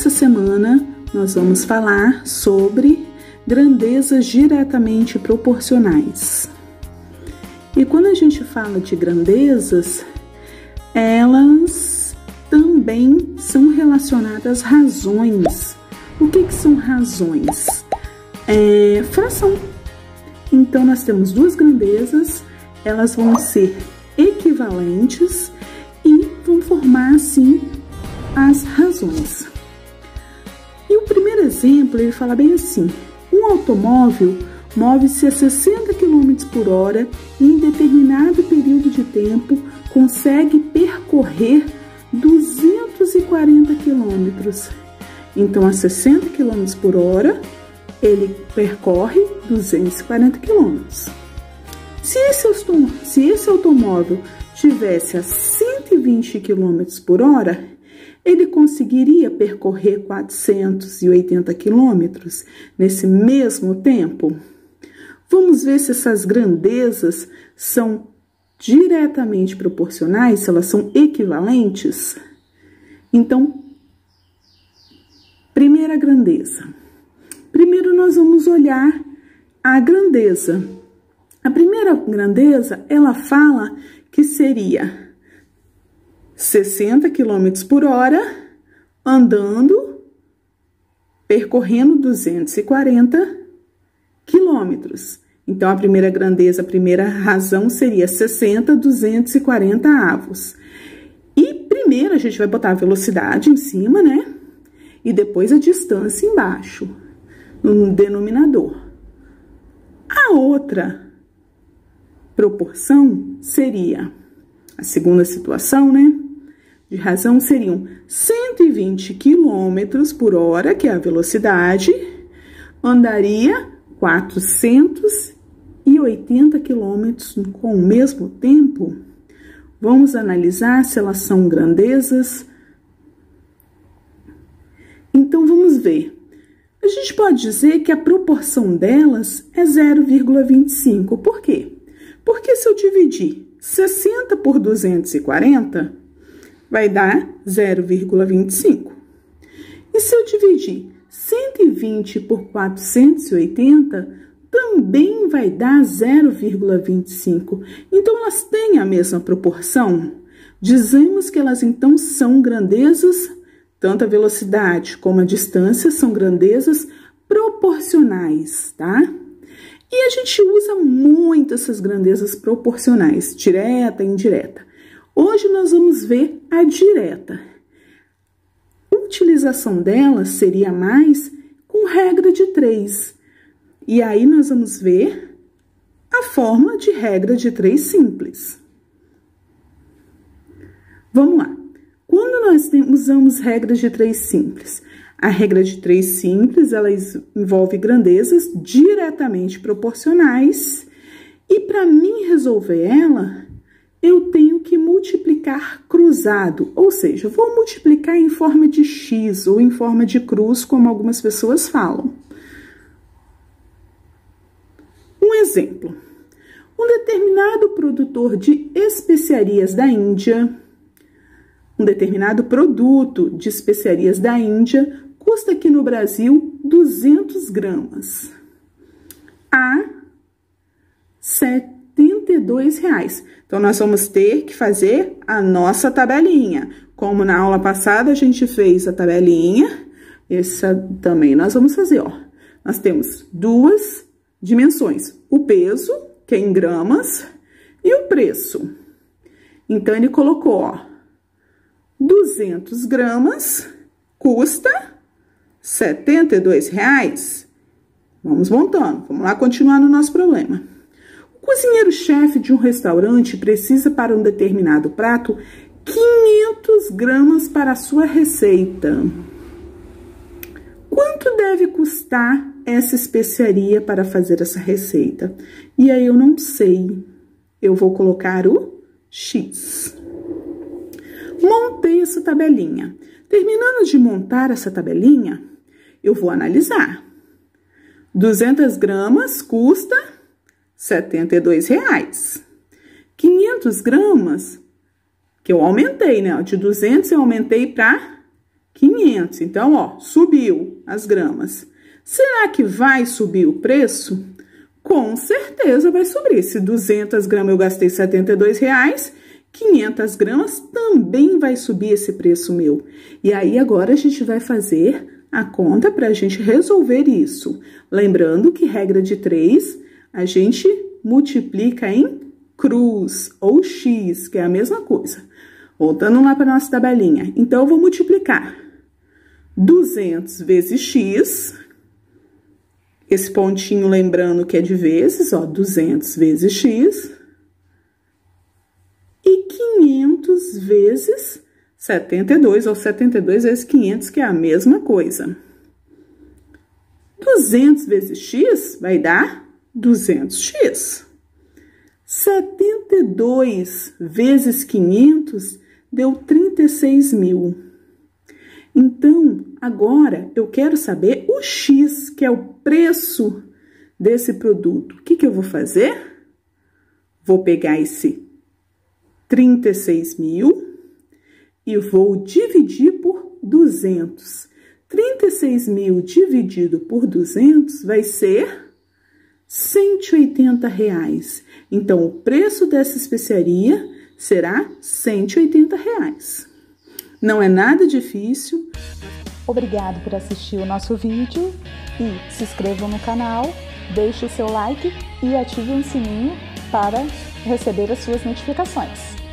Nessa semana, nós vamos falar sobre grandezas diretamente proporcionais. E quando a gente fala de grandezas, elas também são relacionadas às razões. O que são razões? Fração. Então, nós temos duas grandezas, elas vão ser equivalentes e vão formar, assim, as razões. E o primeiro exemplo, ele fala bem assim: um automóvel move-se a 60 km por hora e em determinado período de tempo consegue percorrer 240 km. Então, a 60 km por hora, ele percorre 240 km. Se esse automóvel tivesse a 120 km por hora, ele conseguiria percorrer 480 km nesse mesmo tempo? Vamos ver se essas grandezas são diretamente proporcionais, se elas são equivalentes. Então, primeira grandeza. Primeiro nós vamos olhar a grandeza. A primeira grandeza, ela fala que seria 60 km por hora, andando, percorrendo 240 quilômetros. Então, a primeira grandeza, a primeira razão seria 60, 240 avos. E primeiro a gente vai botar a velocidade em cima, né? E depois a distância embaixo, no denominador. A outra proporção seria, a segunda situação, né? De razão seriam 120 km por hora, que é a velocidade, andaria 480 km com o mesmo tempo. Vamos analisar se elas são grandezas. Então, vamos ver. A gente pode dizer que a proporção delas é 0,25. Por quê? Porque se eu dividir 60 por 240, vai dar 0,25. E se eu dividir 120 por 480, também vai dar 0,25. Então, elas têm a mesma proporção. Dizemos que elas, então, são grandezas, tanto a velocidade como a distância são grandezas proporcionais, tá? E a gente usa muito essas grandezas proporcionais, direta e indireta. Hoje nós vamos ver a direta. A utilização dela seria mais com regra de 3. E aí nós vamos ver a forma de regra de 3 simples. Vamos lá. Quando nós usamos regras de 3 simples? A regra de 3 simples, ela envolve grandezas diretamente proporcionais. E para mim resolver ela, eu tenho que multiplicar cruzado, ou seja, eu vou multiplicar em forma de X ou em forma de cruz, como algumas pessoas falam. Um exemplo: um determinado produtor de especiarias da Índia, um determinado produto de especiarias da Índia custa aqui no Brasil 200 gramas a R$ 72,00. Então, nós vamos ter que fazer a nossa tabelinha. Como na aula passada a gente fez a tabelinha, essa também nós vamos fazer, ó. Nós temos duas dimensões: o peso, que é em gramas, e o preço. Então, ele colocou, ó, 200 gramas custa R$ 72,00. Vamos montando, vamos lá continuar no nosso problema. O cozinheiro-chefe de um restaurante precisa para um determinado prato 500 gramas para a sua receita. Quanto deve custar essa especiaria para fazer essa receita? E aí eu não sei, eu vou colocar o X. Montei essa tabelinha. Terminando de montar essa tabelinha, eu vou analisar. 200 gramas custa R$ 72,00. 500 gramas, que eu aumentei, né? De 200 eu aumentei para 500. Então, ó, subiu as gramas. Será que vai subir o preço? Com certeza vai subir. Se 200 gramas eu gastei R$ 72,00, 500 gramas também vai subir esse preço meu. E aí, agora a gente vai fazer a conta para a gente resolver isso. Lembrando que regra de 3, a gente multiplica em cruz ou x, que é a mesma coisa. Voltando lá para nossa tabelinha. Então, eu vou multiplicar 200 vezes x. Esse pontinho, lembrando que é de vezes, ó, 200 vezes x. E 500 vezes 72, ou 72 vezes 500, que é a mesma coisa. 200 vezes x vai dar 200x. 72 vezes 500 deu 36.000. Então, agora eu quero saber o x, que é o preço desse produto. O que que eu vou fazer? Vou pegar esse 36.000 e vou dividir por 200. 36.000 dividido por 200 vai ser R$ 180,00. Então, o preço dessa especiaria será R$ 180,00. Não é nada difícil. Obrigado por assistir o nosso vídeo e se inscrevam no canal, deixe o seu like e ative o sininho para receber as suas notificações.